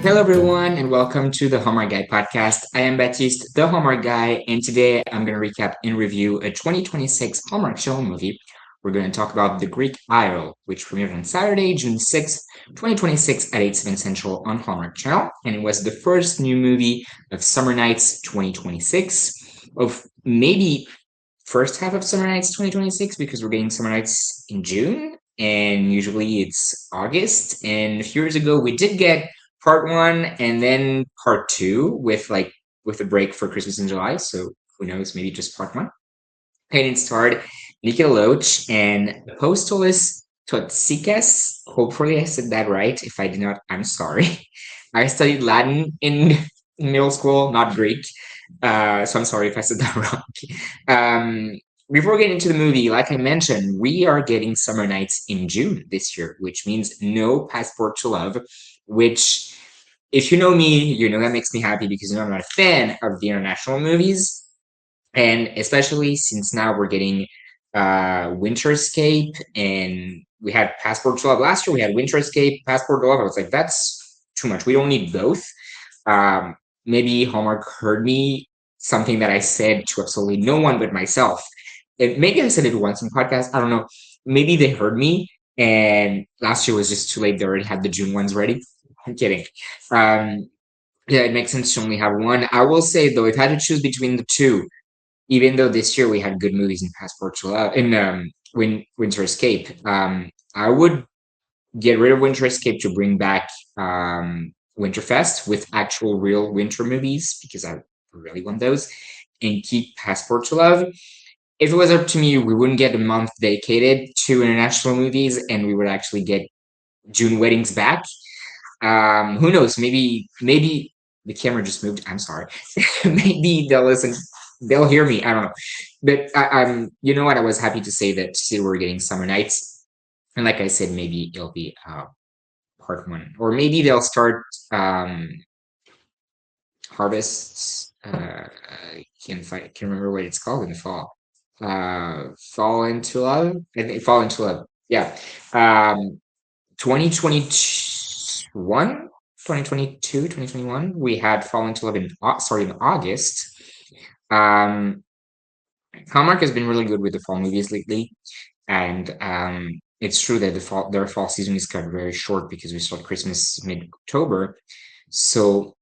Hello, everyone, and welcome to the Hallmark Guy Podcast. I am Baptiste, the Hallmark Guy, and today I'm going to recap and review a 2026 Hallmark Channel movie. We're going to talk about The Greek Idol, which premiered on Saturday, June 6th, 2026 at 8/7 Central on Hallmark Channel, and it was the first new movie of Summer Nights 2026, of maybe first half of Summer Nights 2026, because we're getting Summer Nights in June, and usually it's August. And a few years ago, we did get part one and then part two with a break for Christmas in July. So who knows, maybe just part one. And it starred Nikita Loach and Apostolos Totsikas. Hopefully I said that right. If I did not, I'm sorry. I studied Latin in middle school, not Greek. So I'm sorry if I said that wrong. Before getting into the movie, like I mentioned, we are getting Summer Nights in June this year, which means no Passport to Love, which, if you know me, you know that makes me happy because I'm not a fan of the international movies. And especially since now we're getting Winter Escape, and we had Passport to Love last year, we had Winter Escape, Passport to Love. I was like, that's too much. We don't need both. Um, Maybe Hallmark heard me, something that I said to absolutely no one but myself. Maybe I said it once in podcast. I don't know. Maybe they heard me, and last year was just too late. They already had the June ones ready. I'm kidding. Um, yeah, it makes sense to only have one. I will say though, if I had to choose between the two, even though this year we had good movies in Passport to Love, in Winter Escape, I would get rid of Winter Escape to bring back Winterfest with actual real winter movies because I really want those, and keep Passport to Love. If it was up to me, we wouldn't get a month dedicated to international movies, and we would actually get June weddings back. Who knows? Maybe the camera just moved. I'm sorry. Maybe they'll listen. They'll hear me. I don't know. But you know what? I was happy to say that we're getting Summer Nights, and like I said, maybe it'll be part one, or maybe they'll start harvests. I can remember what it's called in the fall. Fall into Love. I think Fall into Love. Yeah. 2021, 2022, 2021, we had Fall into Love in August. Um, Hallmark has been really good with the fall movies lately, and it's true that their fall season is cut very short because we start Christmas mid-October. So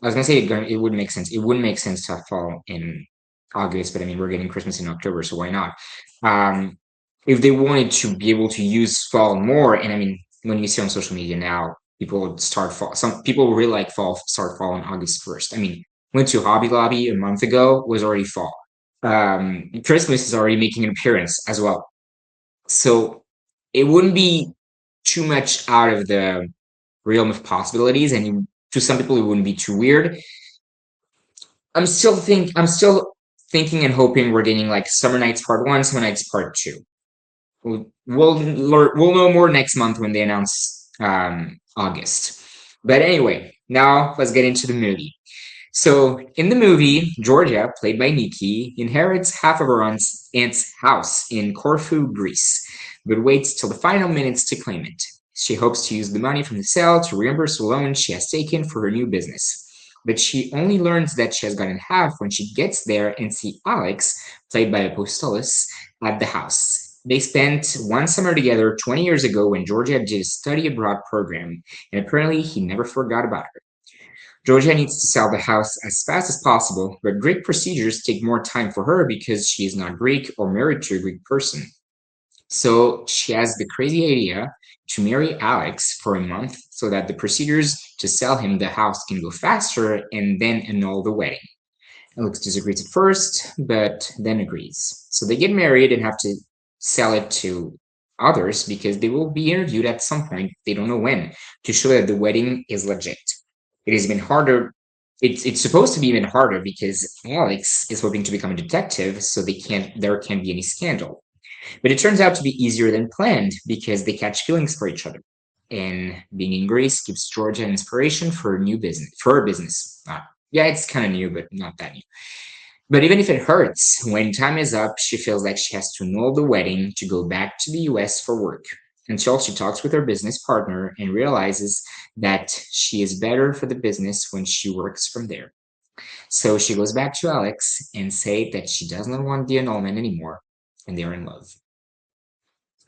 I was gonna say it would make sense. It wouldn't make sense to have fall in August, but I mean we're getting Christmas in October, so why not? Um, if they wanted to be able to use fall more, and I mean when you see on social media now, people would start fall. Some people really like fall, start fall on August 1st. I mean, went to Hobby Lobby a month ago, was already fall. Christmas is already making an appearance as well. So it wouldn't be too much out of the realm of possibilities, and to some people it wouldn't be too weird. I'm still thinking and hoping we're getting like Summer Nights Part One, Summer Nights Part Two. We'll know more next month when they announce August. But anyway, now let's get into the movie. So in the movie, Georgia, played by Nikki, inherits half of her aunt's house in Corfu, Greece, but waits till the final minutes to claim it. She hopes to use the money from the sale to reimburse the loan she has taken for her new business. But she only learns that she has gotten half when she gets there and sees Alex, played by Apostolos, at the house. They spent one summer together 20 years ago when Georgia did a study abroad program, and apparently he never forgot about her. Georgia needs to sell the house as fast as possible, but Greek procedures take more time for her because she is not Greek or married to a Greek person. So she has the crazy idea to marry Alex for a month so that the procedures to sell him the house can go faster and then annul the wedding. Alex disagrees at first, but then agrees. So they get married and have to sell it to others because they will be interviewed at some point, they don't know when, to show that the wedding is legit. It has been harder. It's supposed to be even harder because Alex is hoping to become a detective, so there can't be any scandal. But it turns out to be easier than planned because they catch feelings for each other. And being in Greece gives Georgia an inspiration for her business. Yeah, it's kind of new, but not that new. But even if it hurts, when time is up, she feels like she has to annul the wedding to go back to the US for work. until she talks with her business partner and realizes that she is better for the business when she works from there. So she goes back to Alex and say that she does not want the annulment anymore, and they're in love.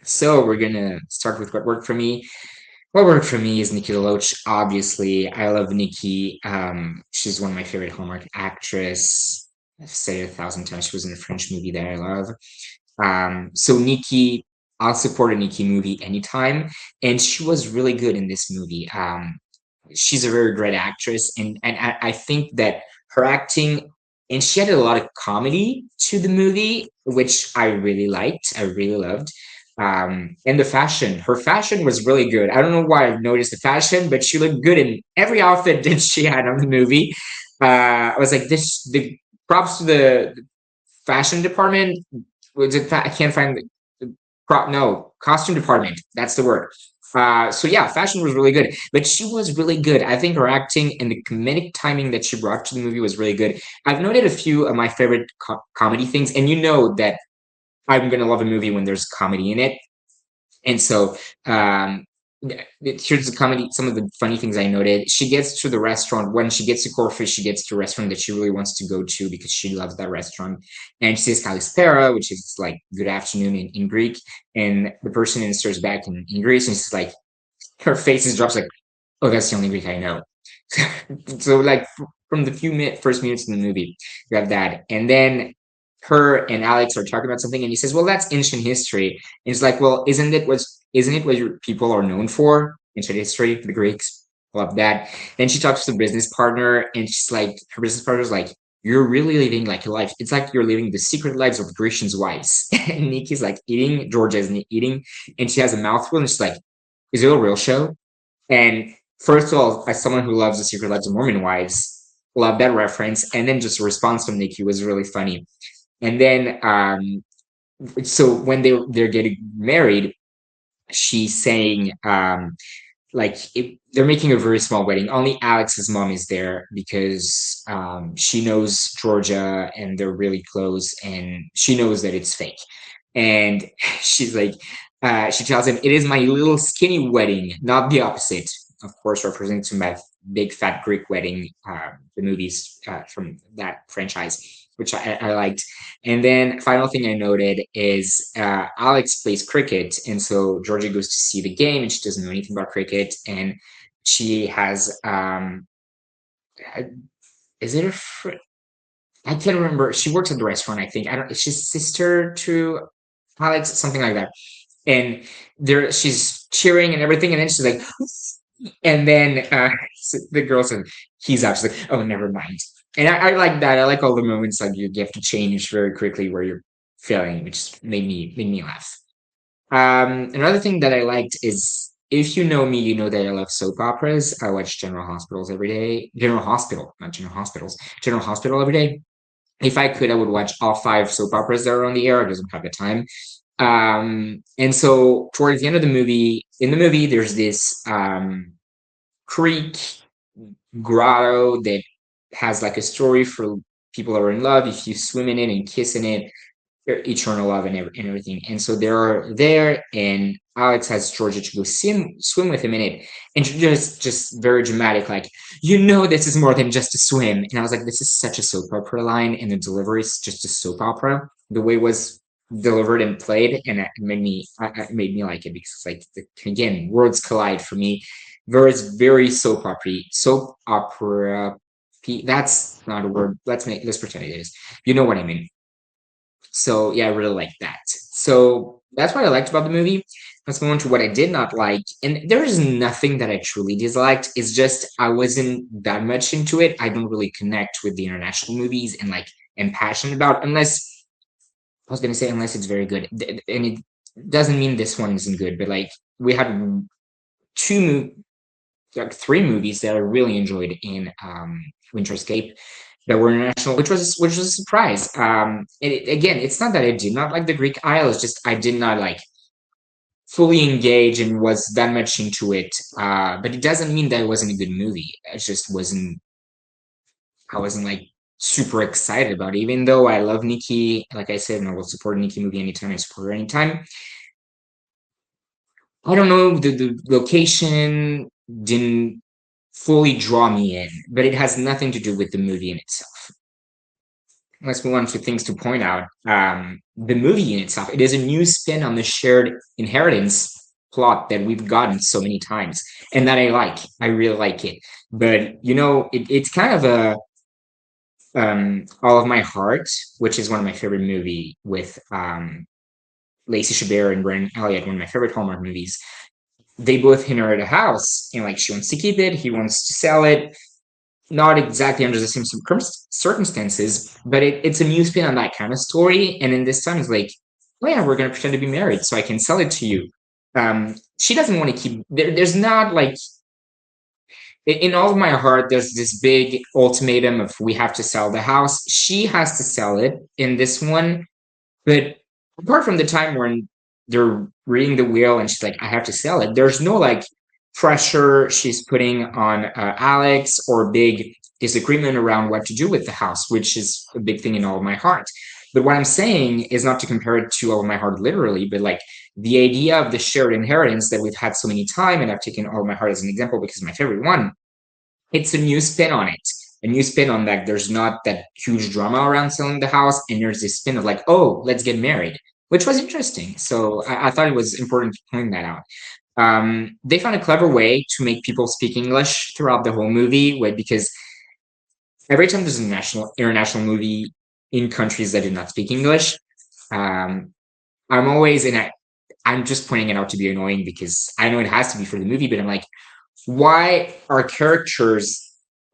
So we're gonna start with what worked for me. What worked for me is Nikki Loach. Obviously, I love Nikki. She's one of my favorite Hallmark actress. I've said it a thousand times. She was in a French movie that I love. So Nikki, I'll support a Nikki movie anytime, and she was really good in this movie. She's a very great actress, and I think that her acting, and she added a lot of comedy to the movie, which I really liked. I really loved. And the fashion, her fashion was really good. I don't know why I've noticed the fashion, but she looked good in every outfit that she had on the movie. I was like, this the props to the fashion department. Was it? I can't find the prop. No, costume department. That's the word. So yeah, fashion was really good, but she was really good. I think her acting and the comedic timing that she brought to the movie was really good. I've noted a few of my favorite comedy things, and you know that I'm gonna love a movie when there's comedy in it. And so here's the comedy. Some of the funny things I noted. She gets to the restaurant when she gets to Corfu. She gets to a restaurant that she really wants to go to because she loves that restaurant. And she says Kalispera, which is like good afternoon in Greek. And the person answers back in Greece, and she's like, her face is drops like, oh, that's the only Greek I know. So like from the first minutes in the movie, you have that, and then her and Alex are talking about something, and he says, "Well, that's ancient history." And it's like, "Well, isn't it what your people are known for? Ancient history, the Greeks love that." Then she talks to the business partner, and she's like, her business partner's like, "You're really living like a life. It's like you're living the secret lives of Grecians' wives." And Nikki's like eating, Georgia is eating, and she has a mouthful, and she's like, "Is it a real show?" And first of all, as someone who loves the Secret Lives of Mormon Wives, love that reference. And then just the response from Nikki was really funny. And then, so when they're getting married, she's saying, like they're making a very small wedding. Only Alex's mom is there because she knows Georgia and they're really close, and she knows that it's fake. And she's like, she tells him, "It is my little skinny wedding, not the opposite." Of course, referring to my big fat Greek wedding, the movies from that franchise, which I liked. And then final thing I noted is Alex plays cricket, and so Georgia goes to see the game, and she doesn't know anything about cricket, and she has is it her I can't remember. She works at the restaurant, I think. I don't. She's sister to Alex, something like that. And there, she's cheering and everything, and then she's like, and then the girl said, "He's out." She's like, "Oh, never mind." And I like that. I like all the moments like you have to change very quickly where you're feeling, which made me laugh. Another thing that I liked is if you know me, you know that I love soap operas. I watch General Hospitals every day. General Hospital, not General Hospitals. General Hospital every day. If I could, I would watch all five soap operas that are on the air. I doesn't have the time. And so towards the end of the movie, in the movie, there's this creek grotto that has like a story for people that are in love. If you swim in it and kiss in it, eternal love and everything. And so they're there, and Alex has Georgia to go swim with him in it, and just very dramatic, like, this is more than just a swim. And I was like, this is such a soap opera line, and the delivery is just a soap opera. The way it was delivered and played, and it made me like it because it's like again, worlds collide for me. Very soap opera. That's not a word. Let's pretend it is. You know what I mean. So yeah, I really like that. So that's what I liked about the movie. Let's move on to what I did not like. And there is nothing that I truly disliked. It's just I wasn't that much into it. I don't really connect with the international movies and like am passionate about unless I was gonna say unless it's very good. And it doesn't mean this one isn't good, but like we had two like three movies that I really enjoyed in Winterscape that were international, which was a surprise. Again, it's not that I did not like the Greek Isle; it's just I did not like fully engage and was that much into it. But it doesn't mean that it wasn't a good movie. It just wasn't. I wasn't like super excited about it, even though I love Nikki. Like I said, and I will support a Nikki movie anytime. I support her anytime. I don't know, the location didn't fully draw me in, but it has nothing to do with the movie in itself. Let's move on to things to point out. The movie in itself, it is a new spin on the shared inheritance plot that we've gotten so many times, and that I like. I really like it. But it's kind of a All of My Heart, which is one of my favorite movie with Lacey Chabert and Brennan Elliott, one of my favorite Hallmark movies. They both inherit a house, and like she wants to keep it, he wants to sell it, not exactly under the same circumstances, but it's a new spin on that kind of story. And then this time it's like, oh yeah, we're gonna pretend to be married so I can sell it to you. She doesn't want to keep. There's not like in All of My Heart. There's this big ultimatum of we have to sell the house. She has to sell it in this one, but apart from the time when they're reading the will and she's like, I have to sell it, there's no like pressure she's putting on Alex or big disagreement around what to do with the house, which is a big thing in All of My Heart. But what I'm saying is not to compare it to All of My Heart literally, but like the idea of the shared inheritance that we've had so many times, and I've taken All of My Heart as an example because it's my favorite one. It's a new spin on it. A new spin on that. There's not that huge drama around selling the house, and there's this spin of like, oh, let's get married, which was interesting. So I thought it was important to point that out. They found a clever way to make people speak English throughout the whole movie, because every time there's a international movie in countries that do not speak English, um, I'm always I'm just pointing it out to be annoying because I know it has to be for the movie, but I'm like, why are characters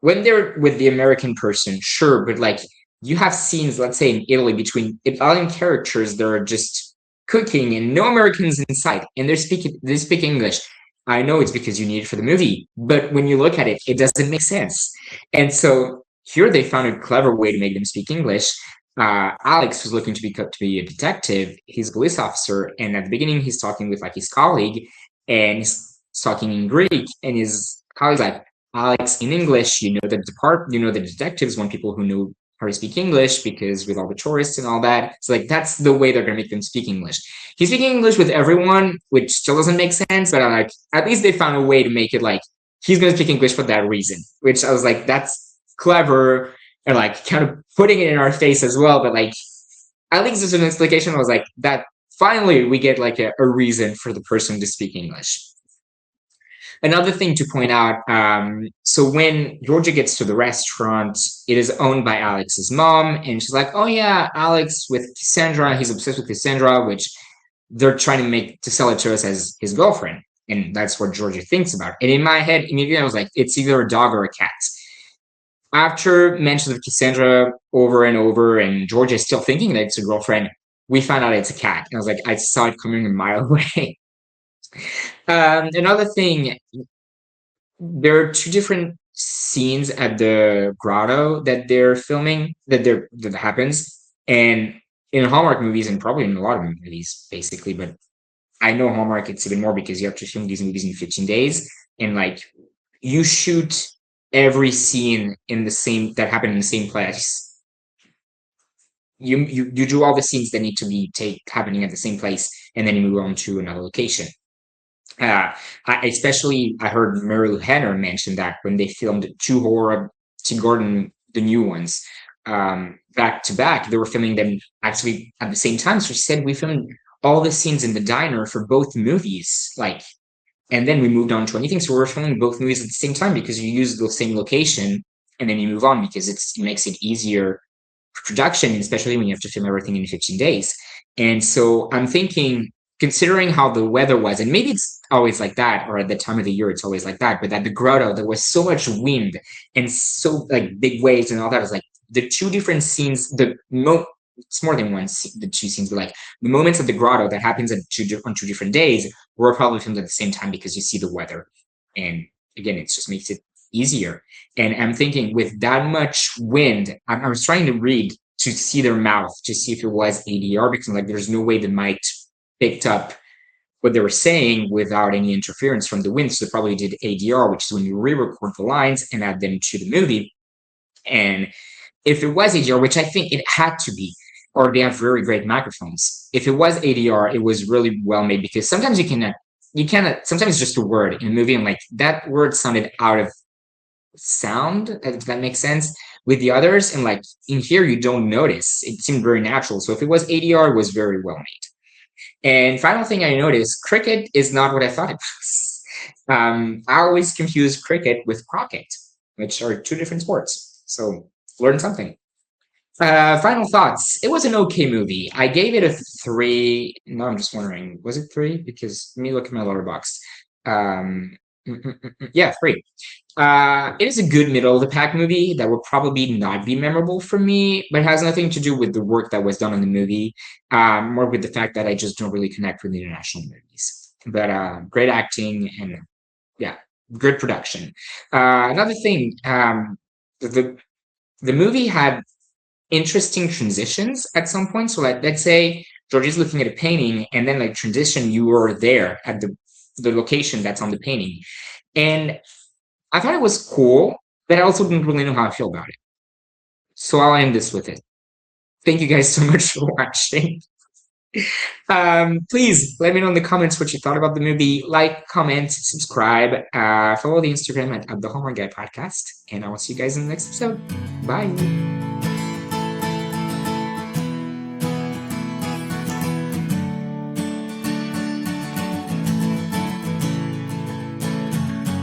when they're with the American person, sure, but like you have scenes, let's say in Italy, between Italian characters that are just cooking and no Americans inside, and they speak English. I know it's because you need it for the movie, but when you look at it, it doesn't make sense. And so here they found a clever way to make them speak English. Alex was looking to be a detective. He's a police officer, and at the beginning, he's talking with like his colleague, and he's talking in Greek, and his colleague's like, Alex, in English, the detectives want people who know how to speak English because with all the tourists and all that. So like that's the way they're gonna make them speak English. He's speaking English with everyone, which still doesn't make sense, but I'm like, at least they found a way to make it like he's gonna speak English for that reason. Which I was like, that's clever and like kind of putting it in our face as well. But like at least there's an explication. I was like, that finally we get like a reason for the person to speak English. Another thing to point out, so when Georgia gets to the restaurant, it is owned by Alex's mom, and she's like, oh yeah, Alex with Cassandra, he's obsessed with Cassandra, which they're trying to sell it to us as his girlfriend. And that's what Georgia thinks about. And in my head, immediately I was like, it's either a dog or a cat. After mentions of Cassandra over and over, and Georgia is still thinking that it's a girlfriend, we found out it's a cat. And I was like, I saw it coming a mile away. Another thing, there are two different scenes at the grotto that they're filming that happens, and in Hallmark movies and probably in a lot of movies, basically. But I know Hallmark it's even more because you have to film these movies in 15 days, and like you shoot every scene in the same that happened in the same place. You do all the scenes that need to be happening at the same place, and then you move on to another location. I heard Marilu Henner mention that when they filmed Two Horror, Tim Gordon, the new ones, back to back, they were filming them actually at the same time. So she said we filmed all the scenes in the diner for both movies, like, and then we moved on to anything. So we were filming both movies at the same time because you use the same location and then you move on because it makes it easier for production, especially when you have to film everything in 15 days. And so I'm thinking, considering how the weather was, and maybe it's always like that, or at the time of the year it's always like that, but at the grotto there was so much wind and so like big waves and all that. It was like the two different scenes, it's more than one scene, the two scenes, but like the moments of the grotto that happens on two different days were probably filmed at the same time because you see the weather, and again it just makes it easier. And I'm thinking with that much wind, I was trying to read to see their mouth to see if it was ADR, because I'm like there's no way the mic picked up what they were saying without any interference from the wind. So they probably did ADR, which is when you re-record the lines and add them to the movie. And if it was ADR, which I think it had to be, or they have very great microphones. If it was ADR, it was really well made, because sometimes you can you cannot, sometimes just a word in a movie and like that word sounded out of sound, if that makes sense, with the others. And like in here, you don't notice. It seemed very natural. So if it was ADR, it was very well made. And final thing I noticed, cricket is not what I thought it was. I always confuse cricket with croquet, which are two different sports. So learn something. Final thoughts. It was an okay movie. I gave it a 3. No, I'm just wondering, was it 3? Because let me look at my letterbox. Yeah, 3. It is a good middle of the pack movie that will probably not be memorable for me, but it has nothing to do with the work that was done on the movie, more with the fact that I just don't really connect with international movies. But great acting and yeah, good production. Another thing, the the movie had interesting transitions at some point. So like let's say George is looking at a painting and then like transition, you were there at the location that's on the painting. And I thought it was cool, but I also didn't really know how I feel about it. So I'll end this with it. Thank you guys so much for watching. Please let me know in the comments what you thought about the movie. Like, comment, subscribe, follow the Instagram at the Hallmark Guy Podcast, and I will see you guys in the next episode. Bye.